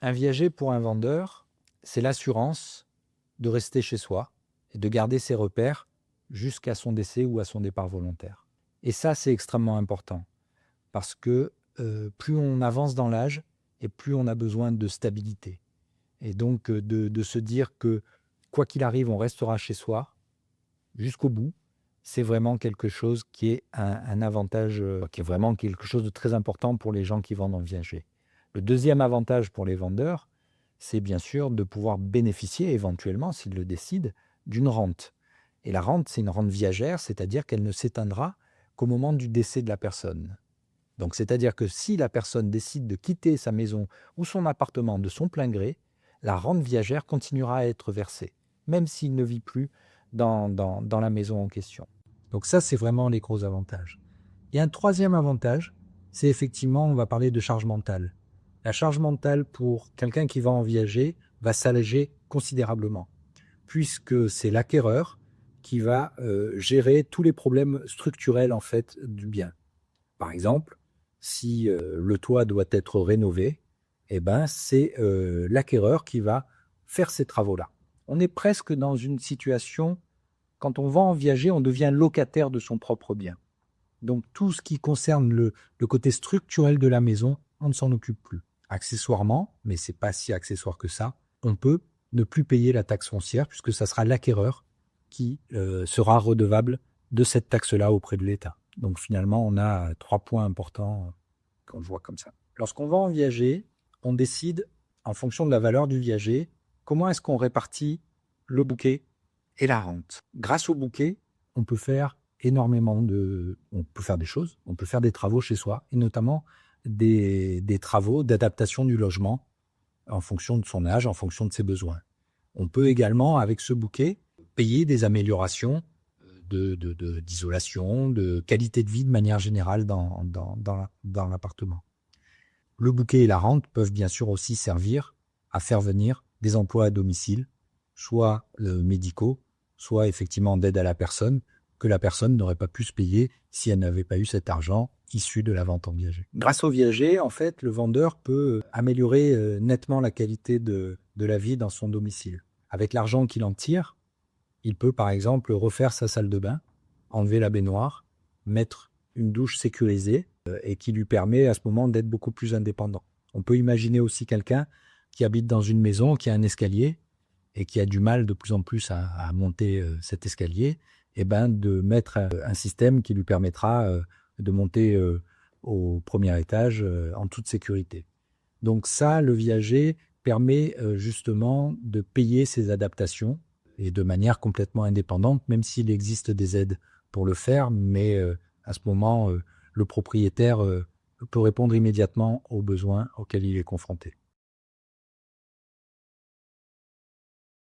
Un viager pour un vendeur, c'est l'assurance de rester chez soi et de garder ses repères jusqu'à son décès ou à son départ volontaire. Et ça, c'est extrêmement important parce que plus on avance dans l'âge et plus on a besoin de stabilité. Et donc de se dire que quoi qu'il arrive, on restera chez soi jusqu'au bout, c'est vraiment quelque chose qui est un avantage, qui est vraiment quelque chose de très important pour les gens qui vendent en viager. Le deuxième avantage pour les vendeurs, c'est bien sûr de pouvoir bénéficier éventuellement, s'ils le décident, d'une rente. Et la rente, c'est une rente viagère, c'est-à-dire qu'elle ne s'éteindra qu'au moment du décès de la personne. Donc, c'est-à-dire que si la personne décide de quitter sa maison ou son appartement de son plein gré, la rente viagère continuera à être versée, même s'il ne vit plus dans la maison en question. Donc ça, c'est vraiment les gros avantages. Et un troisième avantage, c'est effectivement, on va parler de charge mentale. La charge mentale pour quelqu'un qui va en viager va s'alléger considérablement, puisque c'est l'acquéreur qui va gérer tous les problèmes structurels en fait du bien. Par exemple, si le toit doit être rénové, eh ben, c'est l'acquéreur qui va faire ces travaux-là. On est presque dans une situation, quand on va en viager, on devient locataire de son propre bien. Donc tout ce qui concerne le côté structurel de la maison, on ne s'en occupe plus. Accessoirement, mais c'est pas si accessoire que ça, on peut ne plus payer la taxe foncière puisque ça sera l'acquéreur qui sera redevable de cette taxe-là auprès de l'État. Donc finalement, on a 3 points importants qu'on voit comme ça. Lorsqu'on va en viager, on décide, en fonction de la valeur du viager, comment est-ce qu'on répartit le bouquet et la rente. Grâce au bouquet, on peut faire on peut faire des choses, on peut faire des travaux chez soi, et notamment des travaux d'adaptation du logement en fonction de son âge, en fonction de ses besoins. On peut également, avec ce bouquet, payer des améliorations d'isolation, de qualité de vie de manière générale dans l'appartement. Le bouquet et la rente peuvent bien sûr aussi servir à faire venir des emplois à domicile, soit médicaux, soit effectivement d'aide à la personne, que la personne n'aurait pas pu se payer si elle n'avait pas eu cet argent issu de la vente en viager. Grâce au viager, en fait, le vendeur peut améliorer nettement la qualité de la vie dans son domicile. Avec l'argent qu'il en tire, il peut par exemple refaire sa salle de bain, enlever la baignoire, mettre une douche sécurisée et qui lui permet à ce moment d'être beaucoup plus indépendant. On peut imaginer aussi quelqu'un qui habite dans une maison, qui a un escalier et qui a du mal de plus en plus à monter cet escalier, et ben de mettre un système qui lui permettra de monter au premier étage en toute sécurité. Donc ça, le viager permet justement de payer ses adaptations et de manière complètement indépendante, même s'il existe des aides pour le faire, mais à ce moment, le propriétaire peut répondre immédiatement aux besoins auxquels il est confronté.